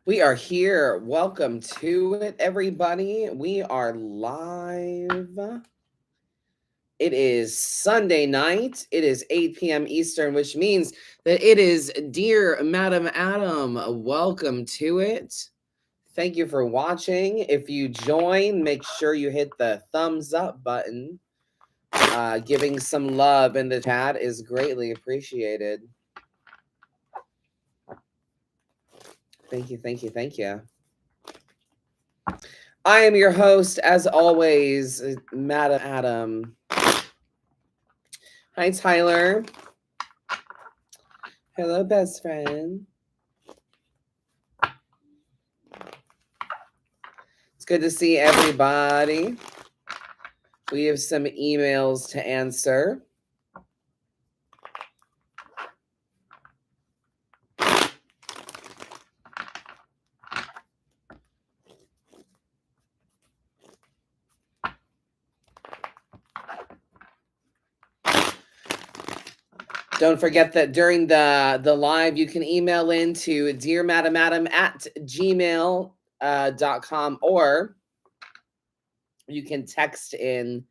We are here. Welcome to it, everybody. We are live. It is Sunday night. It is 8 p.m. Eastern, which means that it is Dear Madam Adam. Welcome to it. Thank you for watching. If you join, make sure you hit the thumbs up button. Giving some love in the chat is greatly appreciated. Thank you, thank you, thank you. I am your host, as always, Madam Adam. Hi, Tyler. Hello, best friend. It's good to see everybody. We have some emails to answer. Don't forget that during the live, you can email in to dearmadamadam@gmail.com, or you can text in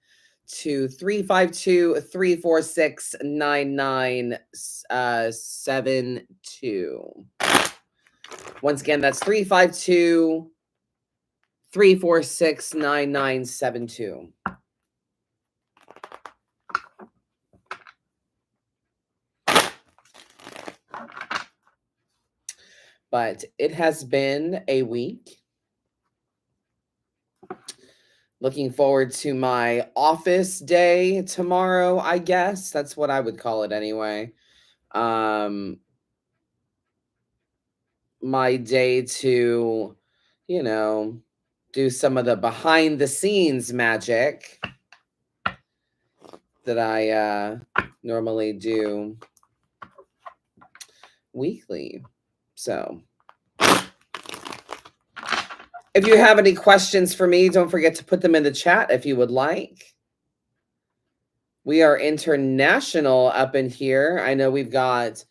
to 352-346-9972. Once again, that's 352-346-9972. But it has been a week. Looking forward to my office day tomorrow, I guess. That's what I would call it anyway. My day to, do some of the behind the scenes magic that I normally do weekly. So if you have any questions for me, don't forget to put them in the chat if you would like. We are international up in here. I know we've got,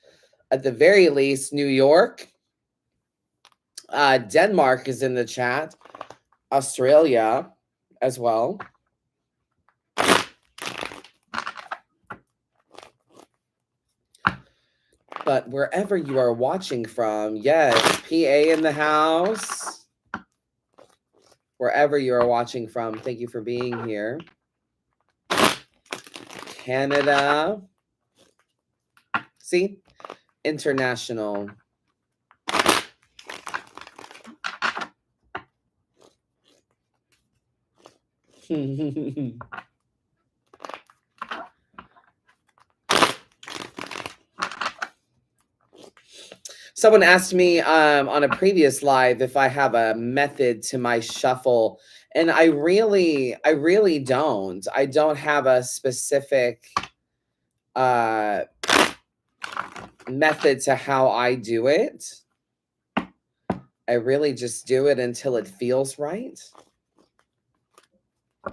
at the very least, New York. Denmark is in the chat. Australia as well. But wherever you are watching from, yes, PA in the house. Wherever you are watching from, thank you for being here. Canada. See? International. Someone asked me on a previous live if I have a method to my shuffle, and I really don't. I don't have a specific method to how I do it. I really just do it until it feels right. I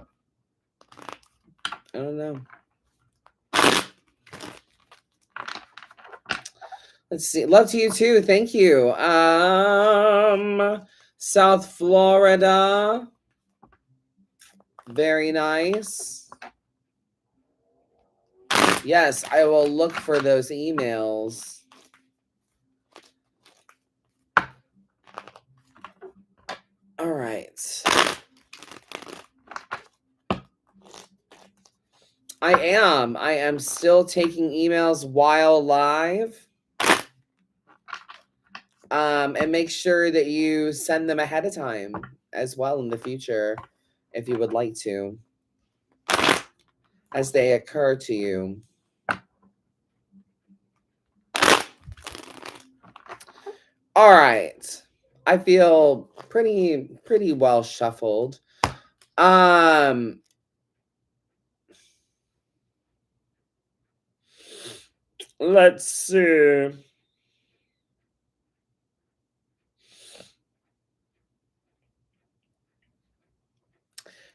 don't know. Let's see. Love to you too. Thank you. South Florida. Very nice. Yes, I will look for those emails. All right. I am still taking emails while live. And make sure that you send them ahead of time as well in the future, if you would like to, as they occur to you. All right. I feel pretty well shuffled. Let's see.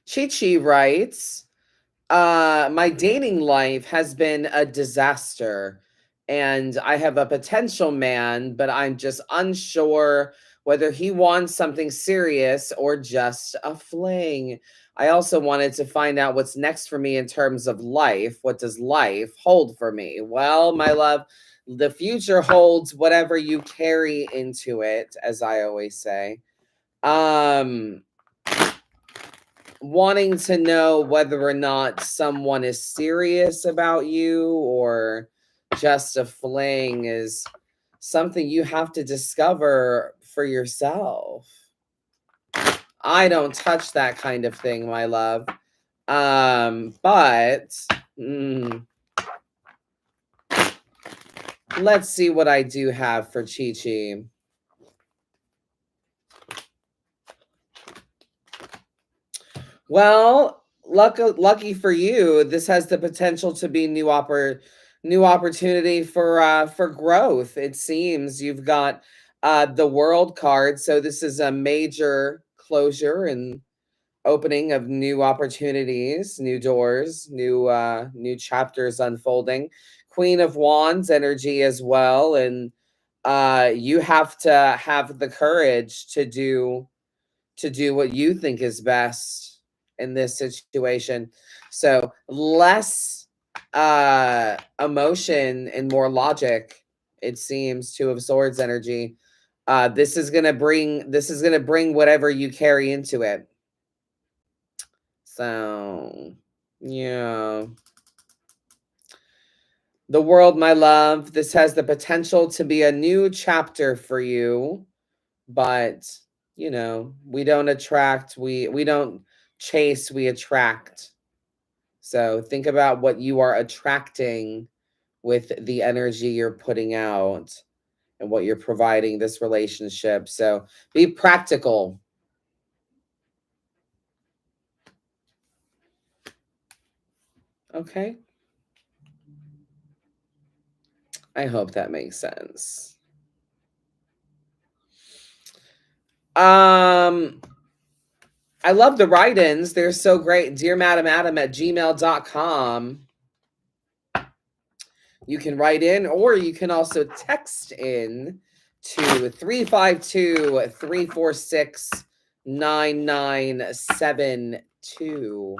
Chi writes, my dating life has been a disaster, and I have a potential man, but I'm just unsure whether he wants something serious or just a fling. I also wanted to find out what's next for me in terms of life. What does life hold for me? Well, my love, the future holds whatever you carry into it, as I always say. Wanting to know whether or not someone is serious about you or just a fling is something you have to discover for yourself. I don't touch that kind of thing, my love. But let's see what I do have for Chi Chi. Well, lucky for you, this has the potential to be new opportunity for growth. It seems you've got the World card, so this is a major closure and opening of new opportunities, new doors, new chapters unfolding. Queen of Wands energy as well, and you have to have the courage to do what you think is best in this situation. So less emotion and more logic, it seems, Two of Swords energy. This is gonna bring whatever you carry into it. So yeah. The World, my love, this has the potential to be a new chapter for you, but you know, we don't attract, we don't chase, we attract. So think about what you are attracting with the energy you're putting out and what you're providing this relationship. So be practical. Okay. I hope that makes sense. I love the write-ins. They're so great. Dear Madam Adam at gmail.com. You can write in or you can also text in to 352-346-9972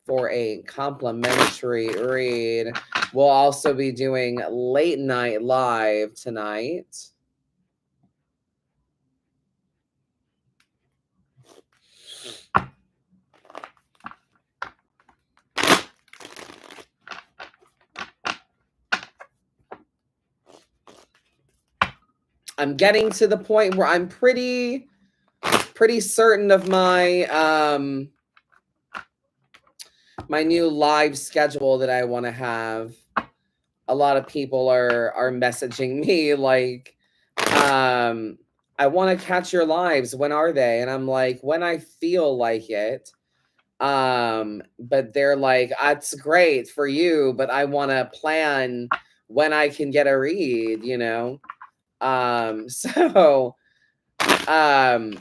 for a complimentary read. We'll also be doing late night live tonight. I'm getting to the point where I'm pretty certain of my my new live schedule that I want to have. A lot of people are messaging me like, I want to catch your lives. When are they? And I'm like, when I feel like it. But they're like, that's great for you, but I want to plan when I can get a read, you know? So I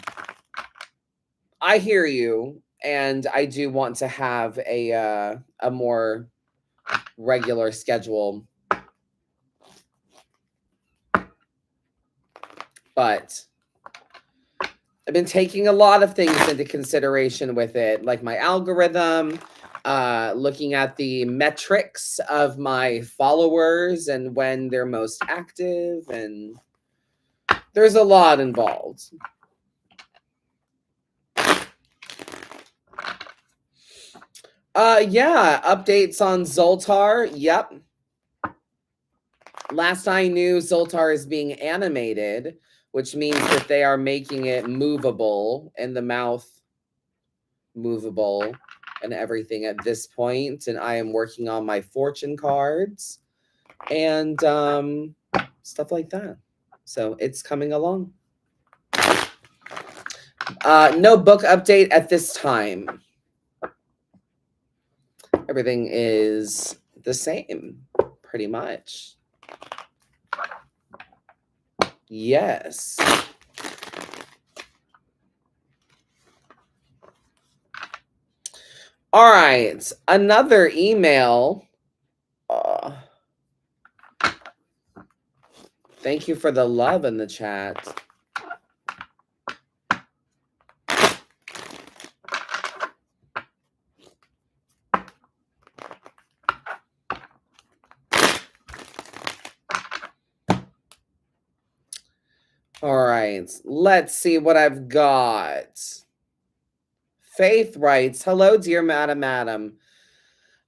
hear you, and I do want to have a more regular schedule. But I've been taking a lot of things into consideration with it, like my algorithm, looking at the metrics of my followers and when they're most active, and there's a lot involved. Yeah, updates on Zoltar. Yep. Last I knew, Zoltar is being animated, which means that they are making it movable and the mouth movable and everything at this point. And I am working on my fortune cards and stuff like that. So it's coming along. No book update at this time. Everything is the same, pretty much. Yes. All right. Another email. Thank you for the love in the chat. right. Let's see what I've got. Faith writes, hello, dear Madam.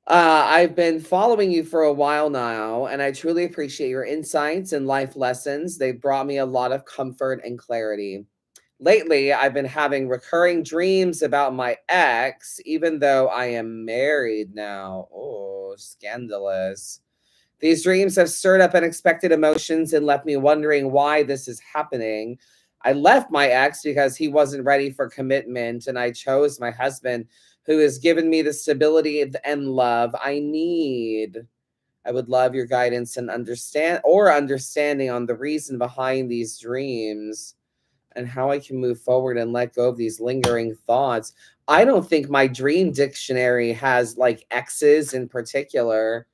I've been following you for a while now, and I truly appreciate your insights and life lessons. They've brought me a lot of comfort and clarity. Lately, I've been having recurring dreams about my ex, even though I am married now. Oh, scandalous. These dreams have stirred up unexpected emotions and left me wondering why this is happening. I left my ex because he wasn't ready for commitment, and I chose my husband, who has given me the stability and love I need. I would love your guidance and understanding on the reason behind these dreams and how I can move forward and let go of these lingering thoughts. I don't think my dream dictionary has like X's in particular.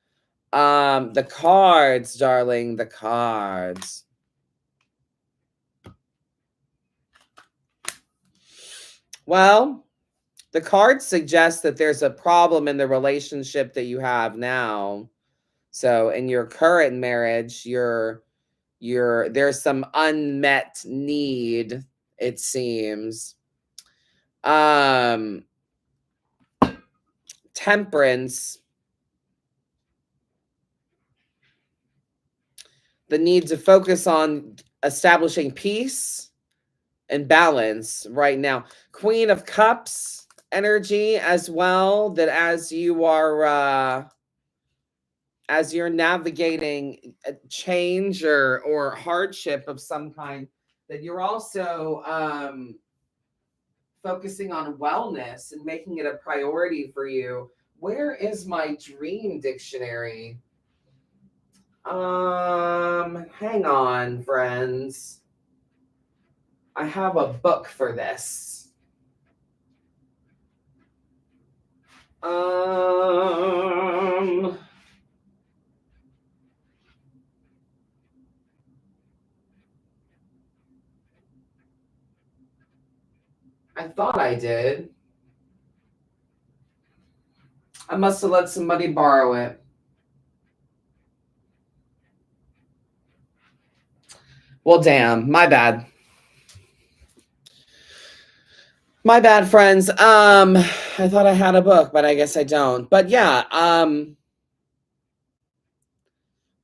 The cards, darling, the cards. Well, the cards suggest that there's a problem in the relationship that you have now. So in your current marriage, there's some unmet need, it seems. Um Temperance, the need to focus on establishing peace and balance right now. Queen of Cups energy as well, that as you're navigating a change or hardship of some kind, that you're also focusing on wellness and making it a priority for you. Where is my dream dictionary? Hang on, friends. I have a book for this. Um, I thought I did. I must have let somebody borrow it. Well, damn, my bad. My bad, friends. I thought I had a book, but I guess I don't. But yeah,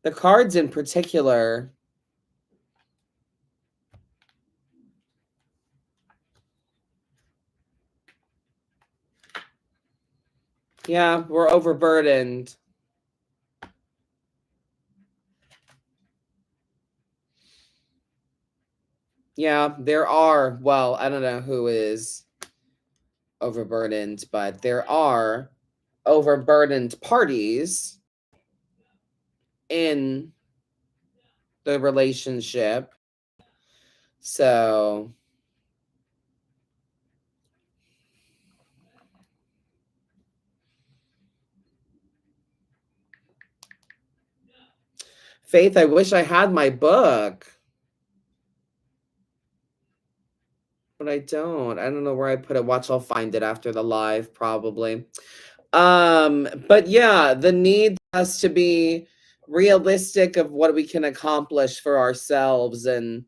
the cards in particular. Yeah, we're overburdened. Yeah, there are, well, I don't know who is overburdened, but there are overburdened parties in the relationship. So, Faith, I wish I had my book, but I don't. I don't know where I put it. Watch, I'll find it after the live, probably. But yeah, the need has to be realistic of what we can accomplish for ourselves, and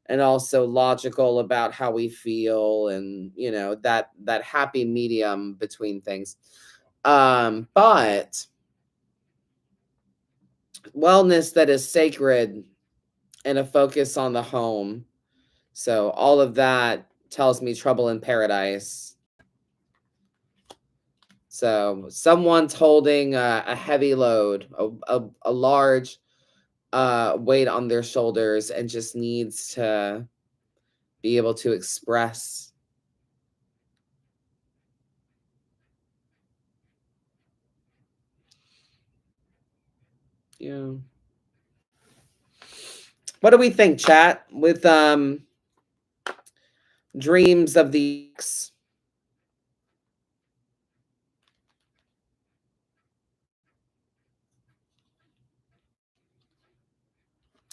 also logical about how we feel, and that happy medium between things. But wellness that is sacred and a focus on the home. So all of that tells me trouble in paradise. So someone's holding a heavy load, a large weight on their shoulders, and just needs to be able to express. Yeah. What do we think, chat? With dreams of the ex?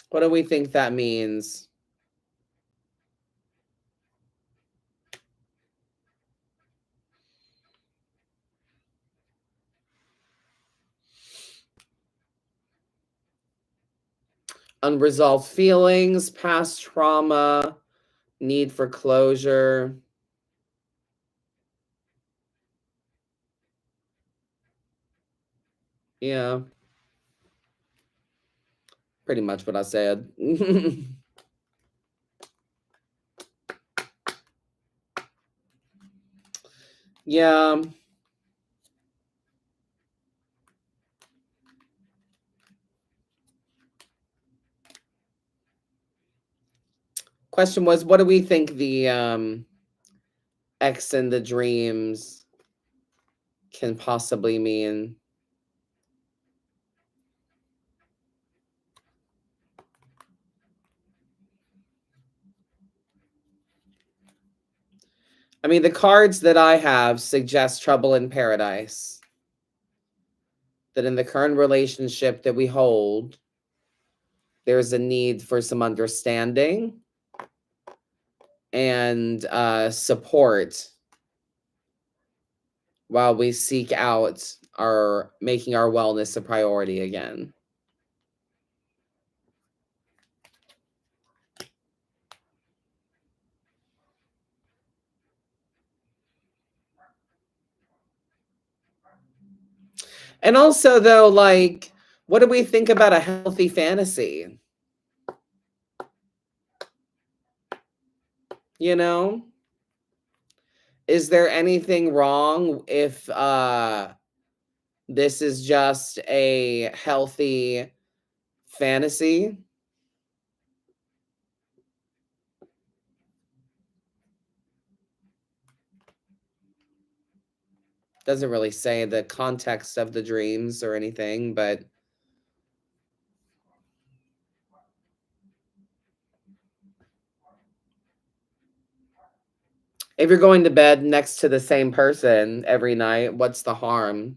What do we think that means? Unresolved feelings, past trauma, Need for closure. Yeah. Pretty much what I said. Yeah. Question was, what do we think the X in the dreams can possibly mean? I mean, the cards that I have suggest trouble in paradise. That in the current relationship that we hold, there's a need for some understanding and support while we seek out making our wellness a priority again. And also, though, like, what do we think about a healthy fantasy? You know? Is there anything wrong if this is just a healthy fantasy? Doesn't really say the context of the dreams or anything, but if you're going to bed next to the same person every night, what's the harm?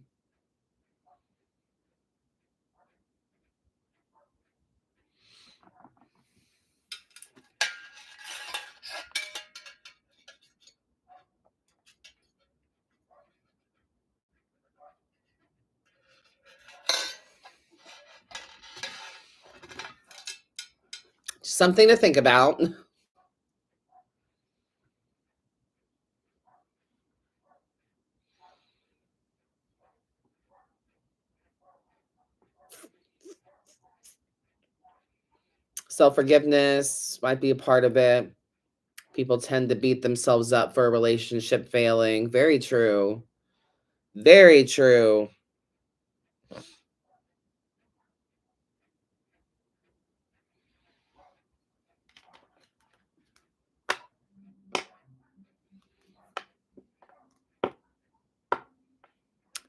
Something to think about. Self-forgiveness might be a part of it. People tend to beat themselves up for a relationship failing. Very true. Very true.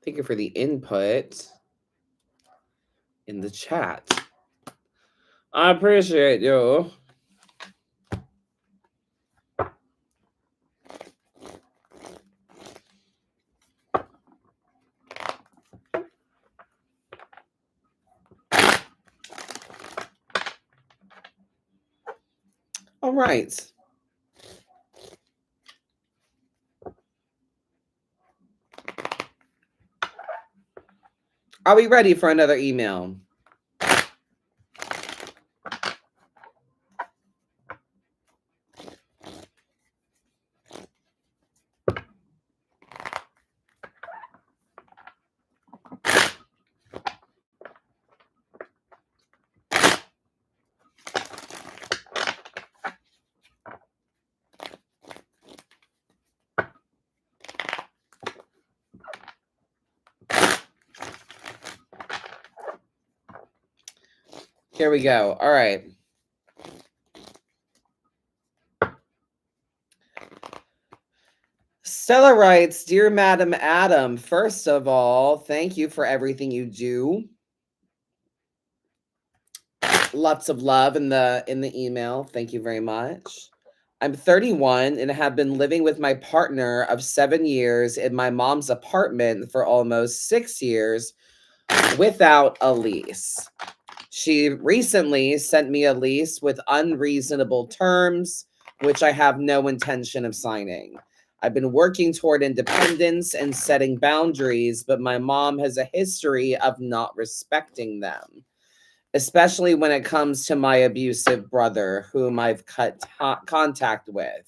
Thank you for the input in the chat. I appreciate you. All right. Are we ready for another email? Here we go. All right. Stella writes, Dear Madam Adam, first of all, thank you for everything you do. Lots of love in the email. Thank you very much. I'm 31 and have been living with my partner of 7 years in my mom's apartment for almost 6 years without a lease. She recently sent me a lease with unreasonable terms, which I have no intention of signing. I've been working toward independence and setting boundaries, but my mom has a history of not respecting them. especially when it comes to my abusive brother, whom I've cut contact with.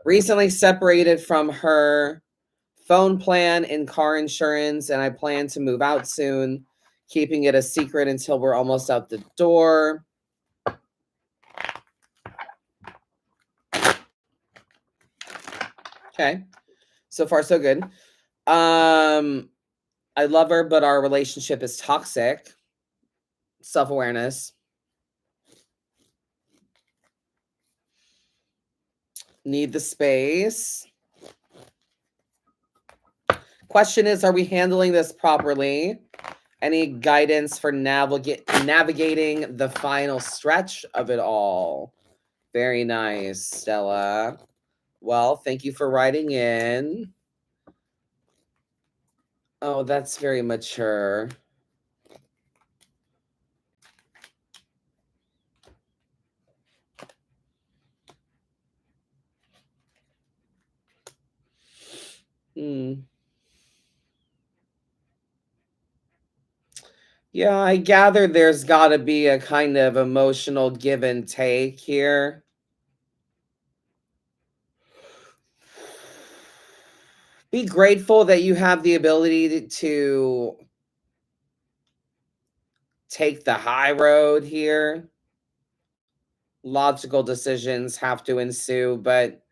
Recently separated from her phone plan and car insurance, and I plan to move out soon, keeping it a secret until we're almost out the door. Okay. So far, so good. I love her, but our relationship is toxic. Self-awareness. Need the space. Question is, are we handling this properly? Any guidance for navigating the final stretch of it all? Very nice, Stella. Well, thank you for writing in. Oh, that's very mature. Yeah, I gather there's got to be a kind of emotional give and take here. Be grateful that you have the ability to take the high road here. Logical decisions have to ensue, but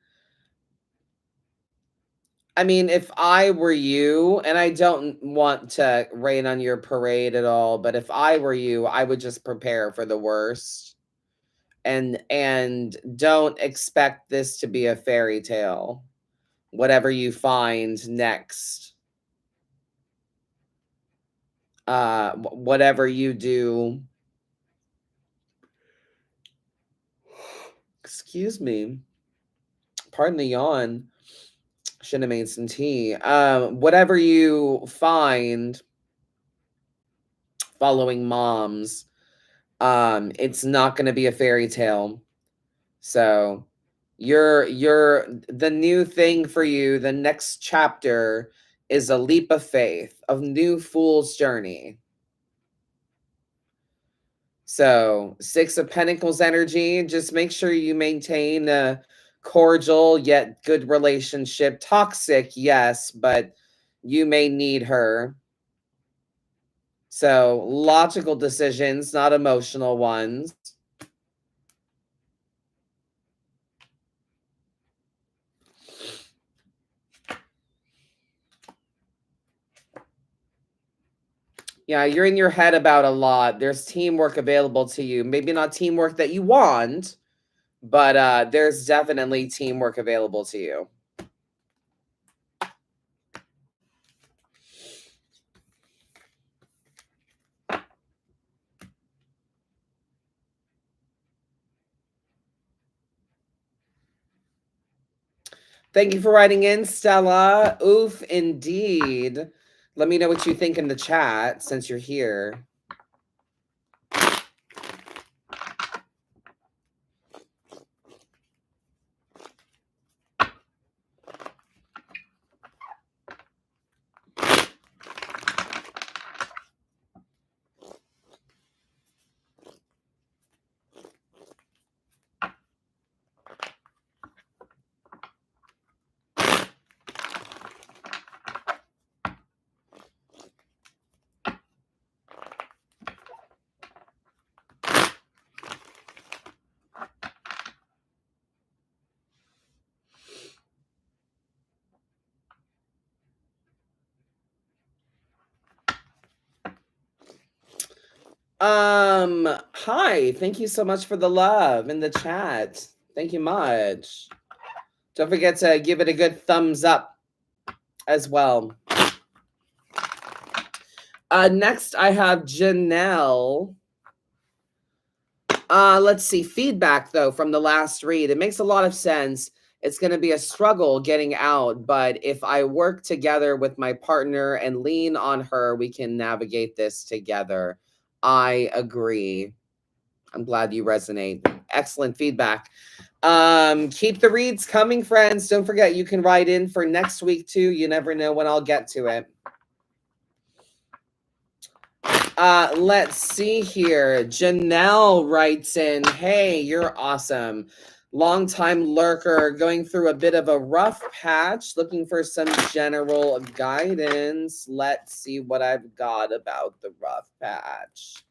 I mean, if I were you, and I don't want to rain on your parade at all, but if I were you, I would just prepare for the worst and don't expect this to be a fairy tale. Whatever you find next, whatever you do, excuse me, pardon the yawn. Should have made some tea. Whatever you find following moms, it's not going to be a fairy tale. So you're the new thing for you. The next chapter is a leap of faith, of new fool's journey. So 6 of Pentacles energy, just make sure you maintain a cordial yet good relationship. Toxic, yes, but you may need her. So logical decisions, not emotional ones. Yeah, you're in your head about a lot. There's teamwork available to you. Maybe not teamwork that you want, but there's definitely teamwork available to you. Thank you for writing in, Stella. Oof, indeed. Let me know what you think in the chat since you're here. Hi. Thank you so much for the love in the chat. Thank you much. Don't forget to give it a good thumbs up as well. Next, I have Janelle. Let's see. Feedback, though, from the last read. It makes a lot of sense. It's going to be a struggle getting out, but if I work together with my partner and lean on her, we can navigate this together. I agree. I'm glad you resonate. Excellent feedback. Keep the reads coming, friends. Don't forget, you can write in for next week, too. You never know when I'll get to it. Let's see here. Janelle writes in, hey, you're awesome. Longtime lurker, going through a bit of a rough patch, looking for some general guidance. Let's see what I've got about the rough patch.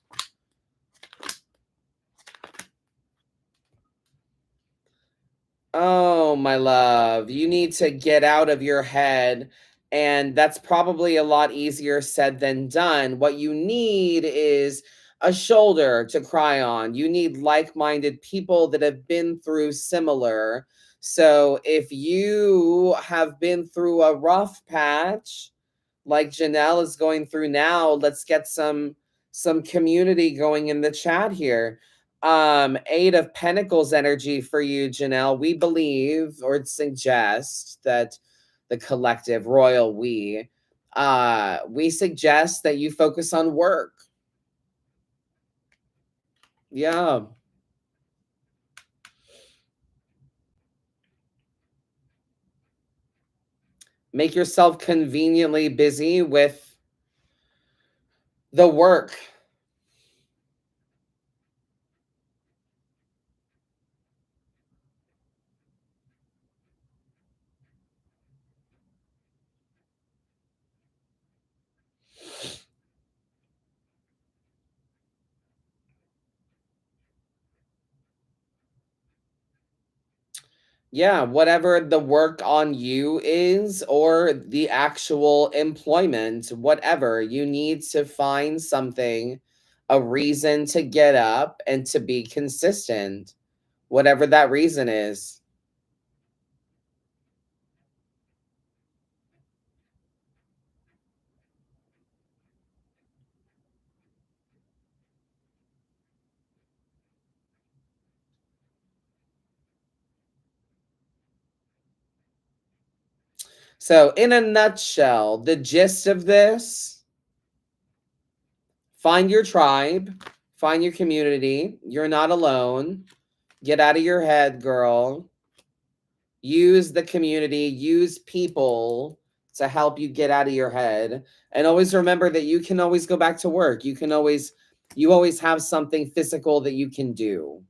Oh, my love, you need to get out of your head. And that's probably a lot easier said than done. What you need is a shoulder to cry on. You need like minded people that have been through similar. So if you have been through a rough patch, like Janelle is going through now, let's get some community going in the chat here. Eight of Pentacles energy for you, Janelle. We believe or suggest that the collective royal we suggest that you focus on work. Yeah. Make yourself conveniently busy with the work. Yeah, whatever the work on you is, or the actual employment, whatever, you need to find something, a reason to get up and to be consistent, whatever that reason is. So, in a nutshell, the gist of this: find your tribe, find your community. You're not alone. Get out of your head, girl. Use the community, use people to help you get out of your head. And always remember that you can always go back to work. You always have something physical that you can do.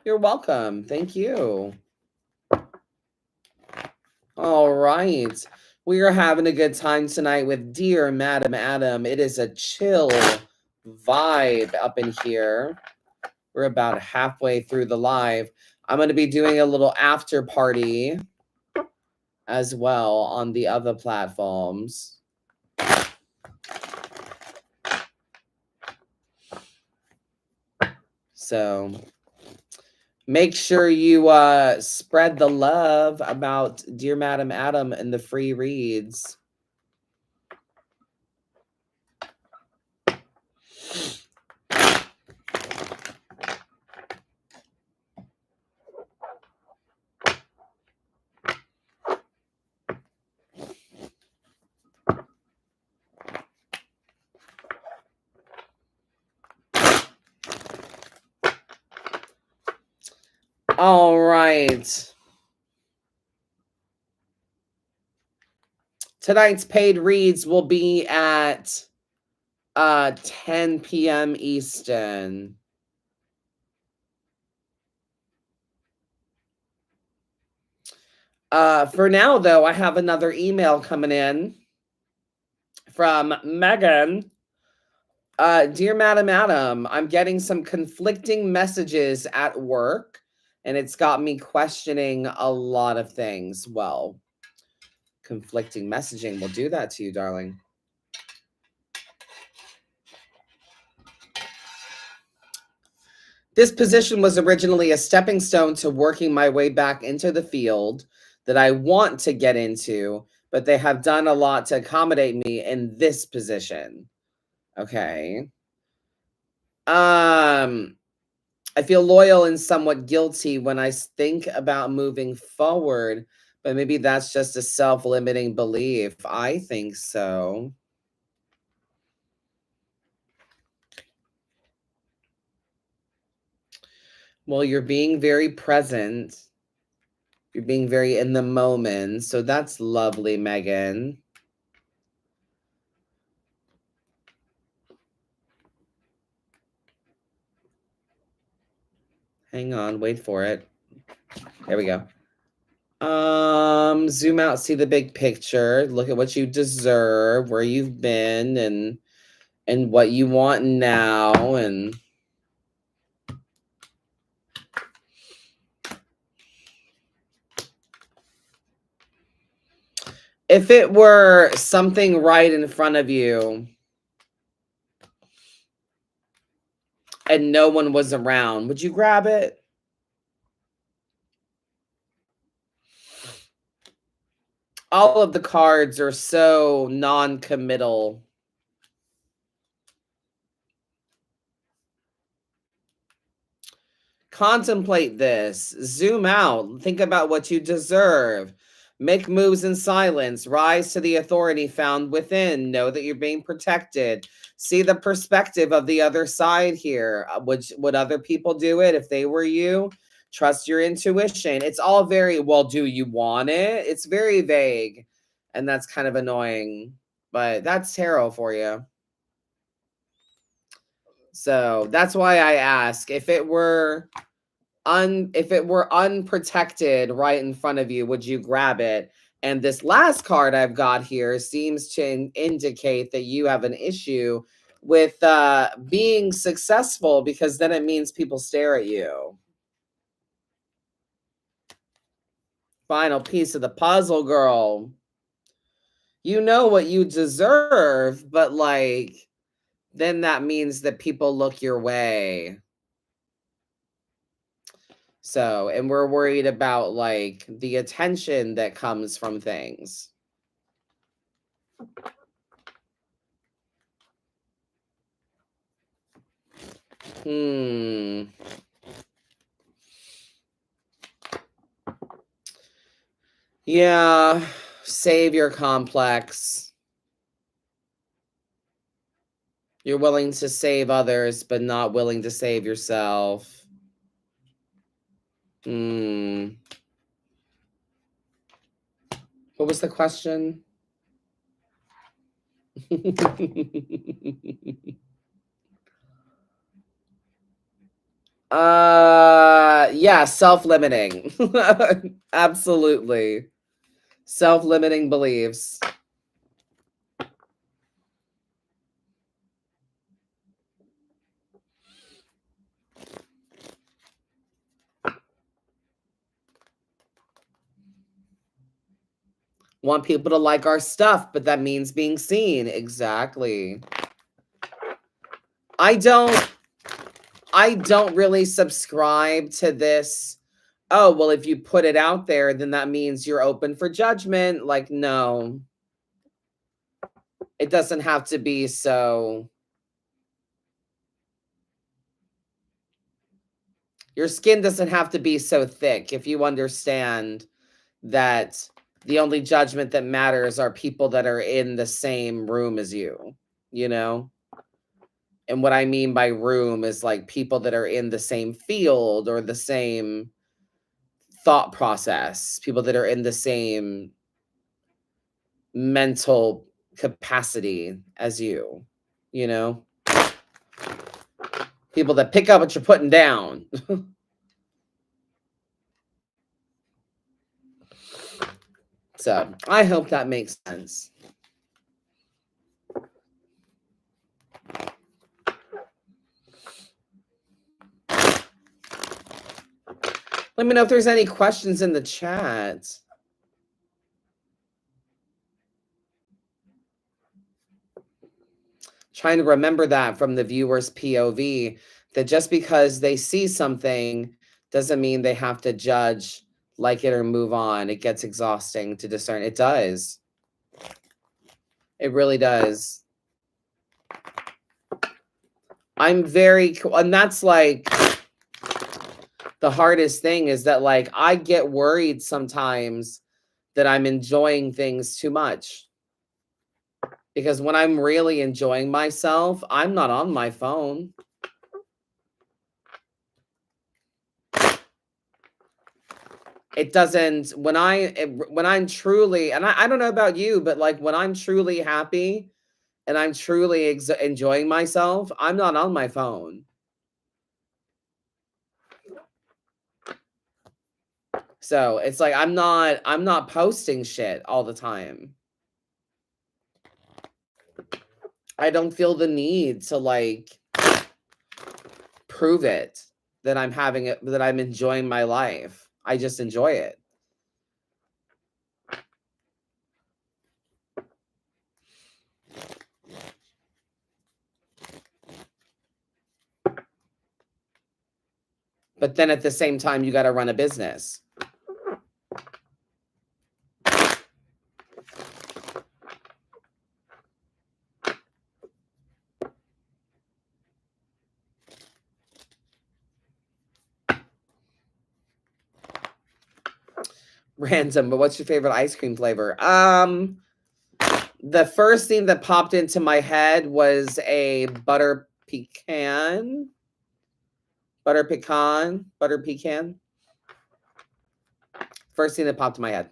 You're welcome. Thank you. All right. We are having a good time tonight with Dear Madam Adam. It is a chill vibe up in here. We're about halfway through the live. I'm going to be doing a little after party as well on the other platforms. So make sure you spread the love about Dear Madam Adam and the free reads. All right. Tonight's paid reads will be at 10 p.m. Eastern. For now, though, I have another email coming in from Megan. Dear Madam Adam, I'm getting some conflicting messages at work, and it's got me questioning a lot of things. Well, conflicting messaging will do that to you, darling. This position was originally a stepping stone to working my way back into the field that I want to get into, but they have done a lot to accommodate me in this position. Okay. I feel loyal and somewhat guilty when I think about moving forward, but maybe that's just a self-limiting belief. I think so. Well, you're being very present. You're being very in the moment. So that's lovely, Megan. Hang on, wait for it. There we go. Zoom out, see the big picture, look at what you deserve, where you've been, and what you want now. And if it were something right in front of you and no one was around, would you grab it? All of the cards are so non-committal. Contemplate this. Zoom out. Think about what you deserve. Make moves in silence. Rise to the authority found within. Know that you're being protected. See the perspective of the other side here. Would other people do it if they were you? Trust your intuition. It's all very, well, do you want it? It's very vague. And that's kind of annoying. But that's tarot for you. So that's why I ask, if it were unprotected right in front of you, would you grab it? And this last card I've got here seems to indicate that you have an issue with being successful, because then it means people stare at you. Final piece of the puzzle, girl. You know what you deserve, but like, then that means that people look your way. So, and we're worried about like the attention that comes from things. Yeah, savior complex. You're willing to save others, but not willing to save yourself. What was the question? Yeah, self-limiting. Absolutely. Self-limiting beliefs. Want people to like our stuff, but that means being seen. Exactly. I don't really subscribe to this. Oh, well, if you put it out there, then that means you're open for judgment. Like, no. It doesn't have to be so. Your skin doesn't have to be so thick if you understand that the only judgment that matters are people that are in the same room as you, you know? And what I mean by room is like people that are in the same field or the same thought process, people that are in the same mental capacity as you know? People that pick up what you're putting down. So I hope that makes sense. Let me know if there's any questions in the chat. Trying to remember that from the viewer's POV, that just because they see something doesn't mean they have to judge, like it, or move on. It gets exhausting to discern. It does. It really does. I'm very, and that's like, the hardest thing is that, like, I get worried sometimes that I'm enjoying things too much. Because when I'm really enjoying myself, I'm not on my phone. It doesn't, when I'm truly, and I don't know about you, but like when I'm truly happy and I'm truly enjoying myself, I'm not on my phone. So it's like I'm not posting shit all the time. I don't feel the need to like prove it that I'm having it, that I'm enjoying my life. I just enjoy it. But then at the same time, you got to run a business. Random, but what's your favorite ice cream flavor? The first thing that popped into my head was a butter pecan. Butter pecan. First thing that popped in my head.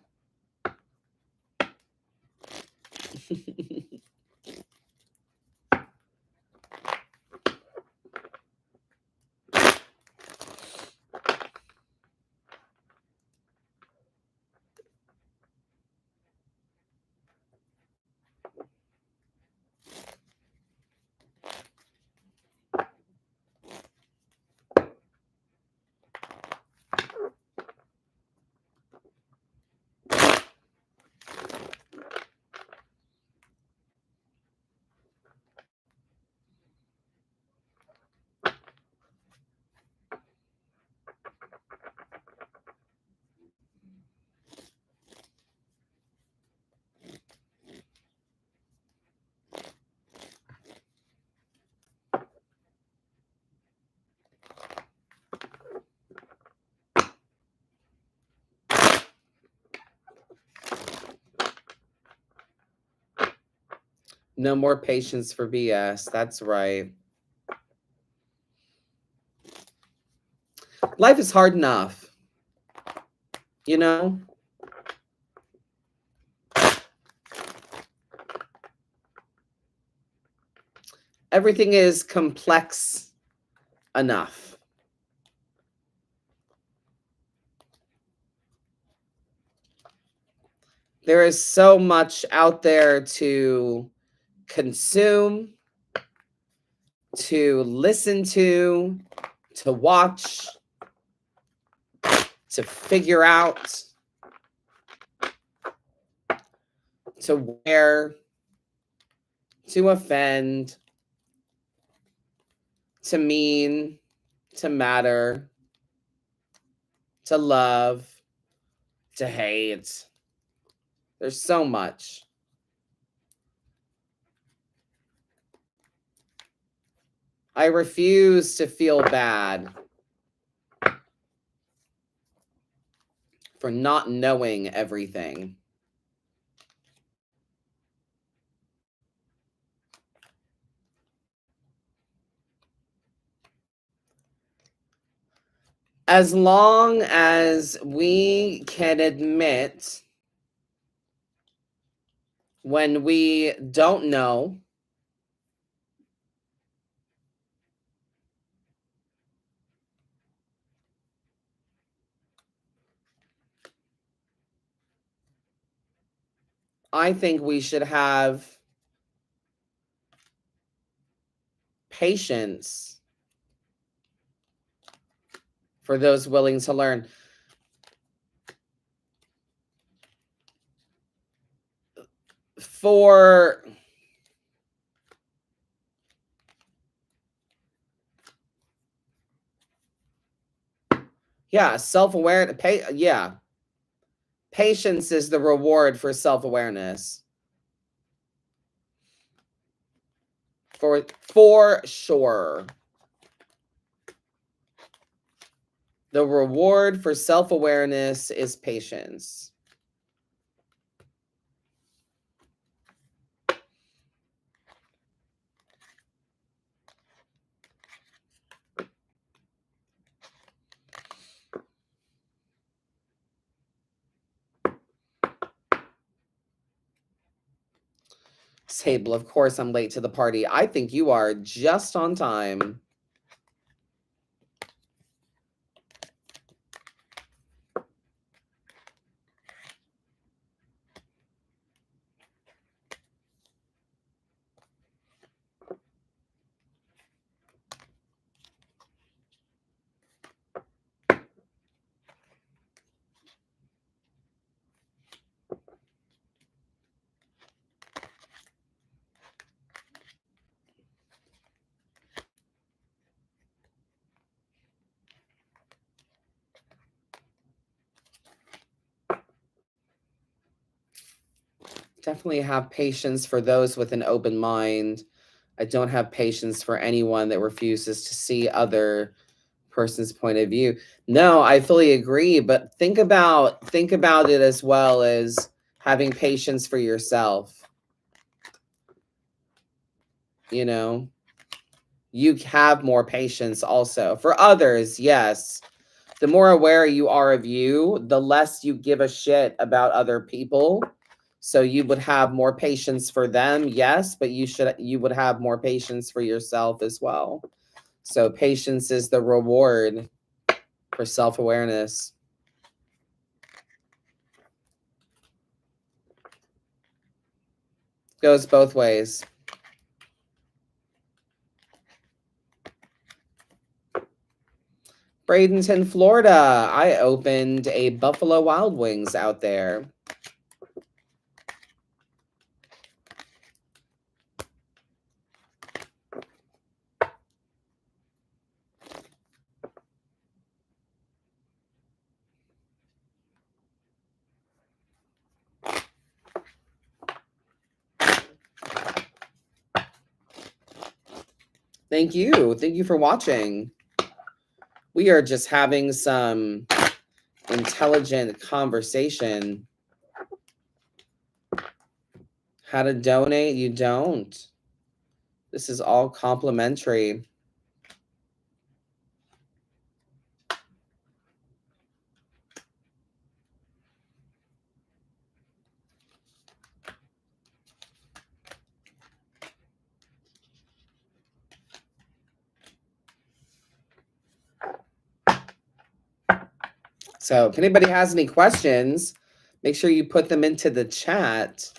No more patience for BS. That's right. Life is hard enough. You know? Everything is complex enough. There is so much out there to consume, to listen to watch, to figure out, to wear, to offend, to mean, to matter, to love, to hate. There's so much. I refuse to feel bad for not knowing everything. As long as we can admit when we don't know, I think we should have patience for those willing to learn. For self-awareness. Patience is the reward for self-awareness. For sure. The reward for self-awareness is patience. Sable, of course I'm late to the party. I think you are just on time. Definitely have patience for those with an open mind. I don't have patience for anyone that refuses to see other person's point of view. No, I fully agree, but think about it as well as having patience for yourself. You know, you have more patience also for others. Yes. The more aware you are of you, the less you give a shit about other people. So you would have more patience for them, yes, but you would have more patience for yourself as well. So patience is the reward for self-awareness. Goes both ways. Bradenton, Florida. I opened a Buffalo Wild Wings out there. Thank you. Thank you for watching. We are just having some intelligent conversation. How to donate? You don't. This is all complimentary. So if anybody has any questions, make sure you put them into the chat.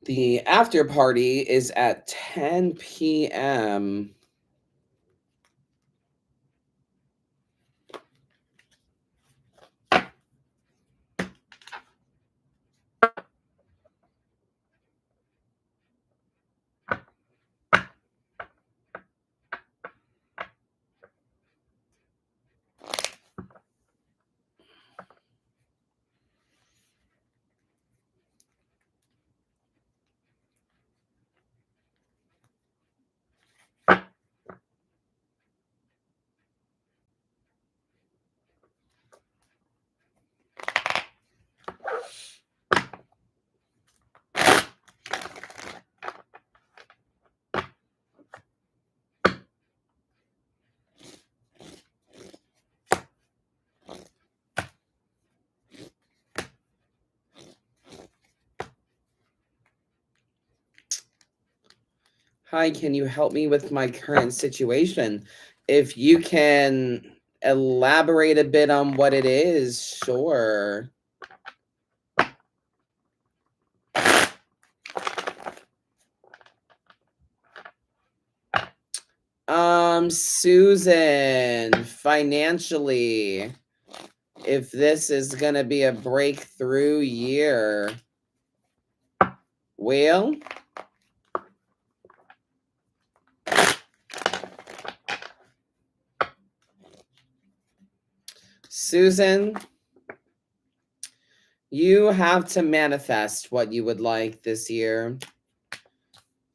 The after party is at 10 p.m. Hi, can you help me with my current situation? If you can elaborate a bit on what it is, sure. Susan, financially, if this is going to be a breakthrough year, Well, Susan, you have to manifest what you would like this year.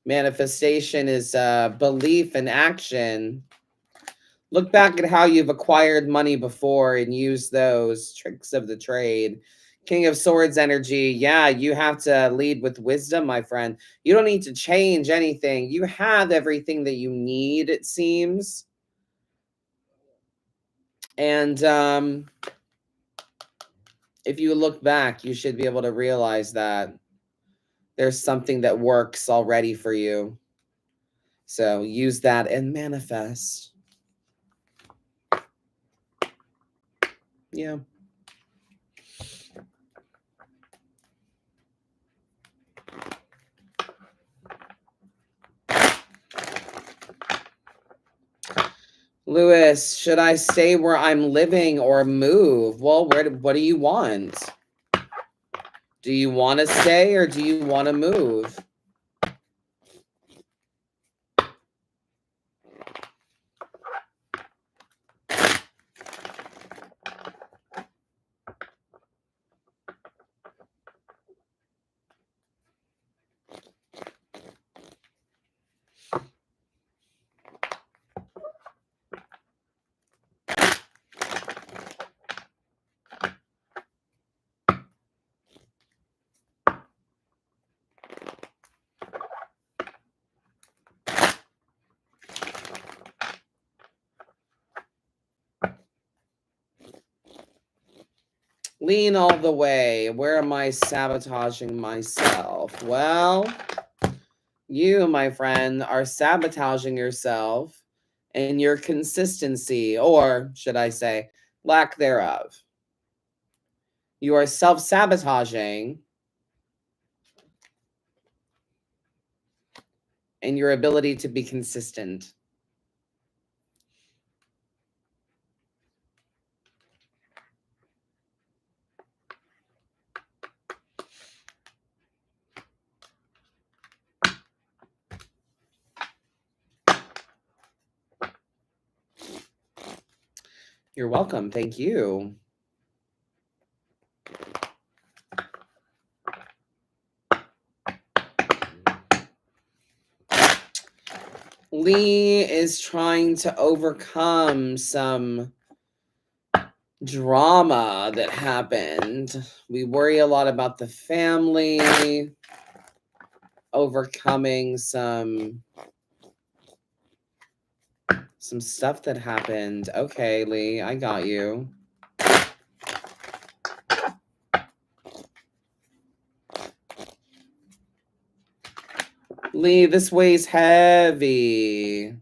Manifestation is belief and action. Look back at how you've acquired money before and use those tricks of the trade. King of Swords energy. Yeah, you have to lead with wisdom, my friend. You don't need to change anything. You have everything that you need, it seems. And if you look back, you should be able to realize that there's something that works already for you. So use that and manifest. Yeah. Lewis, should I stay where I'm living or move? Well, what do you want? Do you want to stay or do you want to move? Lean all the way. Where am I sabotaging myself? Well, you, my friend, are sabotaging yourself and your consistency, or should I say, lack thereof. You are self-sabotaging and your ability to be consistent. You're welcome. Thank you. Lee is trying to overcome some drama that happened. We worry a lot about the family, overcoming some stuff that happened. Okay, Lee, I got you. Lee, this weighs heavy.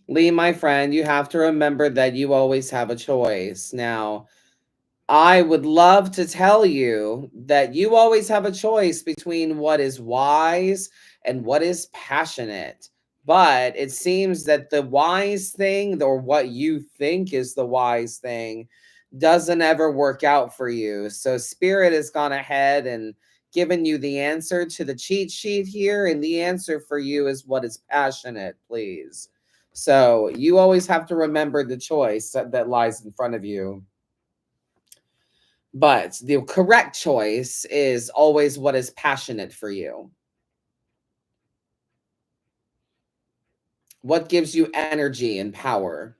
Lee, my friend, you have to remember that you always have a choice. Now, I would love to tell you that you always have a choice between what is wise and what is passionate. But it seems that the wise thing, or what you think is the wise thing, doesn't ever work out for you. So Spirit has gone ahead and given you the answer to the cheat sheet here. And the answer for you is what is passionate, please. So you always have to remember the choice that lies in front of you. But the correct choice is always what is passionate for you. What gives you energy and power?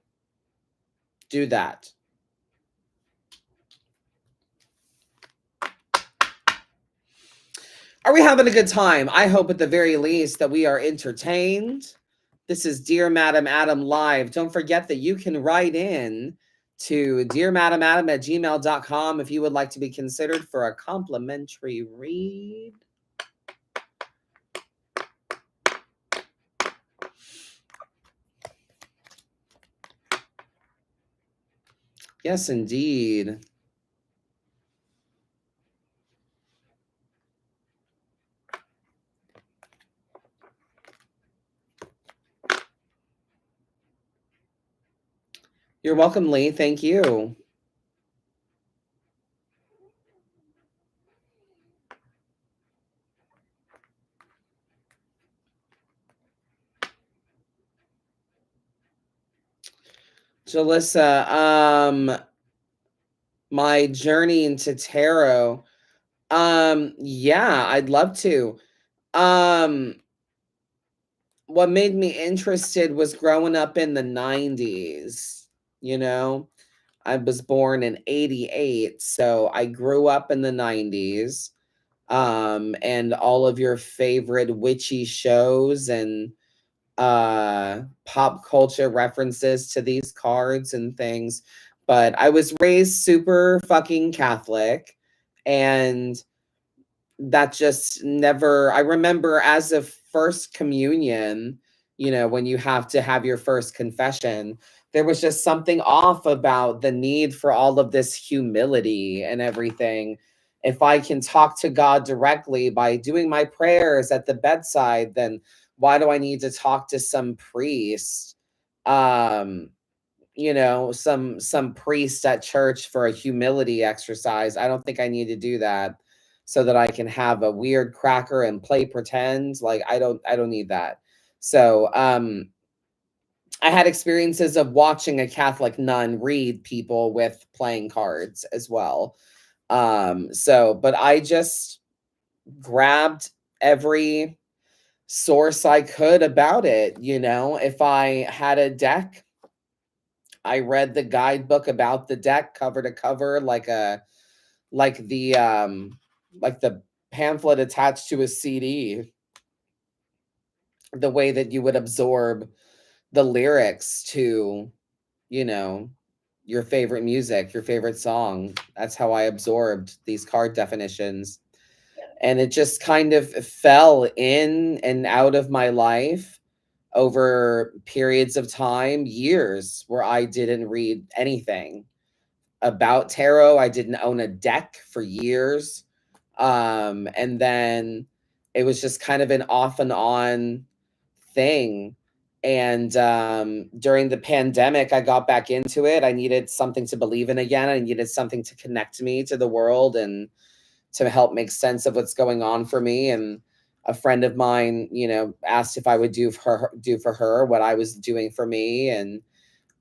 Do that. Are we having a good time? I hope at the very least that we are entertained. This is Dear Madam Adam Live. Don't forget that you can write in to dearmadamadam@gmail.com if you would like to be considered for a complimentary read. Yes, indeed. You're welcome, Lee. Thank you. Jalissa, my journey into tarot. Yeah, I'd love to. Um, what made me interested was growing up in the 90s, you know? I was born in 88, so I grew up in the 90s. And all of your favorite witchy shows and pop culture references to these cards and things. But I was raised super fucking Catholic, and that just never, I remember as a first communion, when you have to have your first confession, there was just something off about the need for all of this humility and everything. If I can talk to God directly by doing my prayers at the bedside, then why do I need to talk to some priest? Um, some priest at church for a humility exercise. I don't think I need to do that so that I can have a weird cracker and play pretend. Like I don't need that. So I had experiences of watching a Catholic nun read people with playing cards as well. But I just grabbed every source I could about it. If I had a deck, I read the guidebook about the deck cover to cover, like the pamphlet attached to a CD, the way that you would absorb the lyrics to, you know, your favorite music, your favorite song. That's how I absorbed these card definitions. And it just kind of fell in and out of my life over periods of time, years where I didn't read anything about tarot. I didn't own a deck for years. And then it was just kind of an off and on thing. And during the pandemic, I got back into it. I needed something to believe in again. I needed something to connect me to the world and to help make sense of what's going on for me. And a friend of mine, asked if I would do for her what I was doing for me. And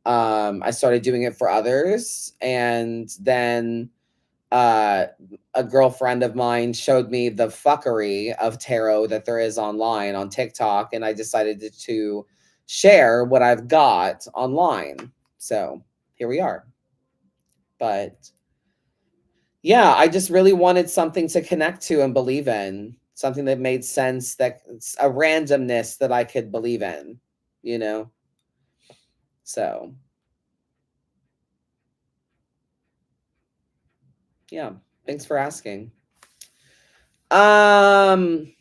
I started doing it for others. And then uh, a girlfriend of mine showed me the fuckery of tarot that there is online on TikTok. And I decided to share what I've got online. So here we are. But yeah, I just really wanted something to connect to and believe in, something that made sense, that's a randomness that I could believe in, you know? So yeah, thanks for asking. Um,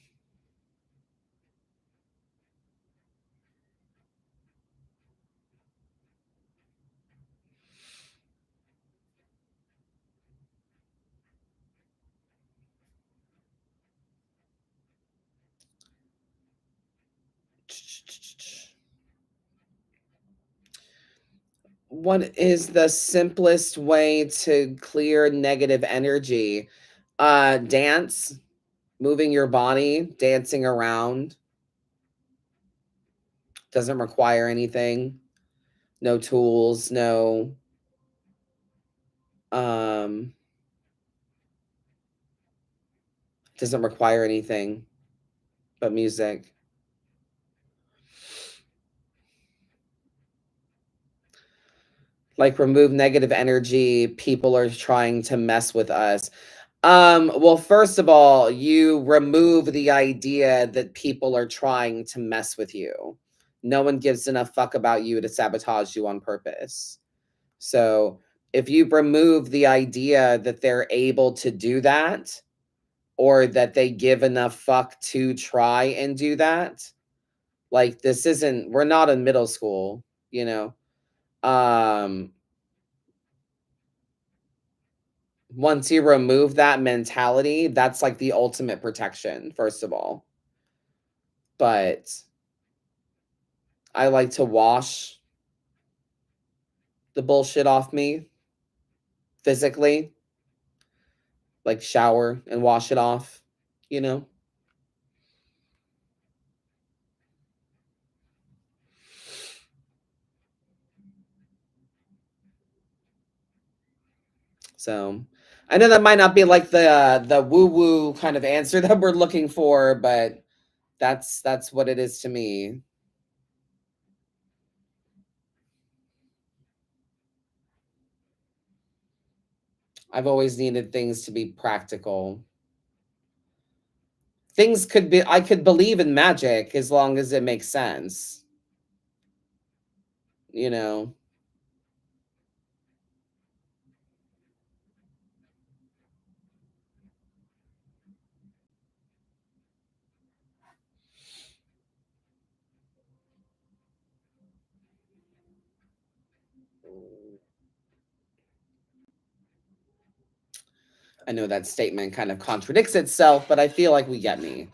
what is the simplest way to clear negative energy? Dance, moving your body, dancing around, doesn't require anything. No tools, no um doesn't require anything but music. Like remove negative energy, people are trying to mess with us. Well, first of all, you remove the idea that people are trying to mess with you. No one gives enough fuck about you to sabotage you on purpose. So if you remove the idea that they're able to do that, or that they give enough fuck to try and do that, like we're not in middle school, you know. Um, Once you remove that mentality, that's like the ultimate protection, first of all. But I like to wash the bullshit off me physically, like shower and wash it off, you know? So I know that might not be like the woo woo kind of answer that we're looking for, but that's what it is to me. I've always needed things to be practical. Things could be, I could believe in magic as long as it makes sense, you know. I know that statement kind of contradicts itself, but I feel like we get me.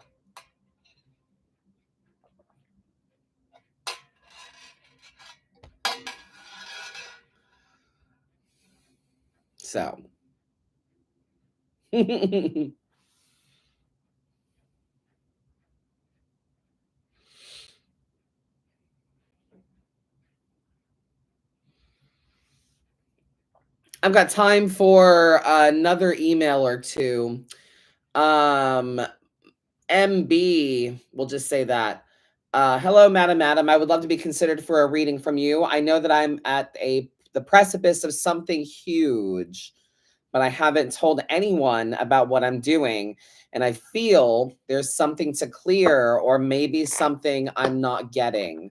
So I've got time for another email or two. Um, MB, we'll just say that. Hello, Madam. I would love to be considered for a reading from you. I know that I'm at the precipice of something huge, but I haven't told anyone about what I'm doing. And I feel there's something to clear, or maybe something I'm not getting.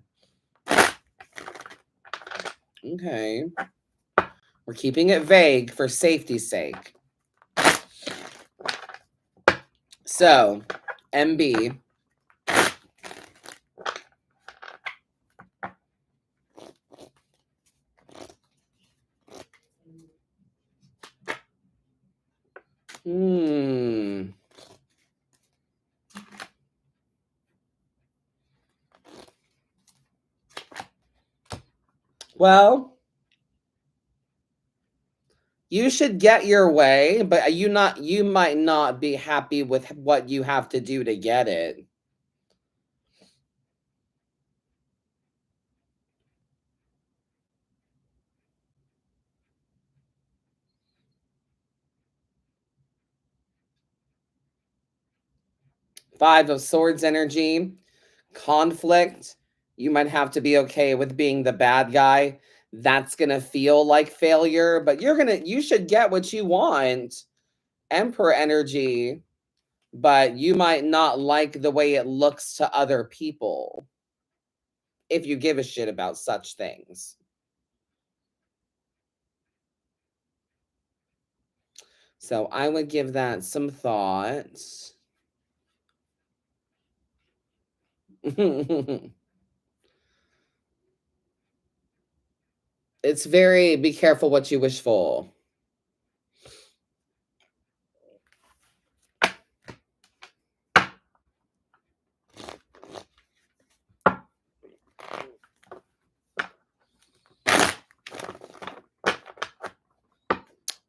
Okay. We're keeping it vague for safety's sake. So, MB. Hmm. Well, you should get your way, but you might not be happy with what you have to do to get it. Five of Swords energy, conflict. You might have to be okay with being the bad guy. That's going to feel like failure, but you should get what you want. Emperor energy, but you might not like the way it looks to other people if you give a shit about such things. So I would give that some thought. It's very be careful what you wish for.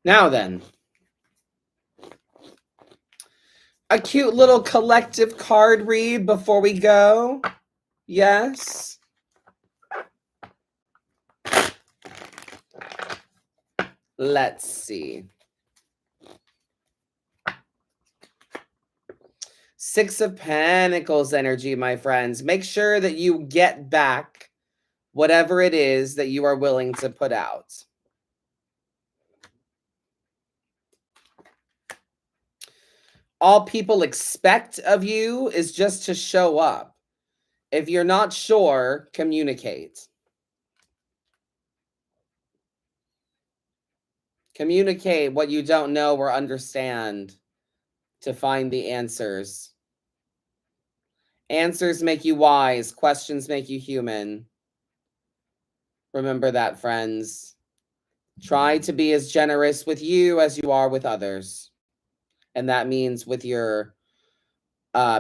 Now then, a cute little collective card read before we go. Yes. Let's see. Six of Pentacles energy, my friends. Make sure that you get back whatever it is that you are willing to put out. All people expect of you is just to show up. If you're not sure, communicate. Communicate what you don't know or understand to find the answers. Answers make you wise. Questions make you human. Remember that, friends. Try to be as generous with you as you are with others. And that means with your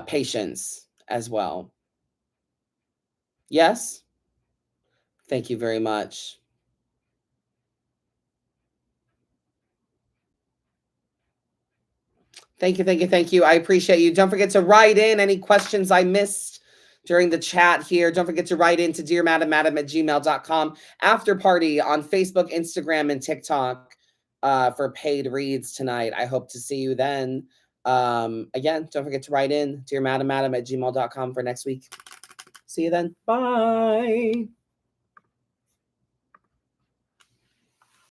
patience as well. Yes? Thank you very much. Thank you, thank you, thank you. I appreciate you. Don't forget to write in any questions I missed during the chat here. Don't forget to write in to dearmadammadam@gmail.com. After party on Facebook, Instagram, and TikTok for paid reads tonight. I hope to see you then. Again, don't forget to write in dearmadammadam@gmail.com for next week. See you then. Bye.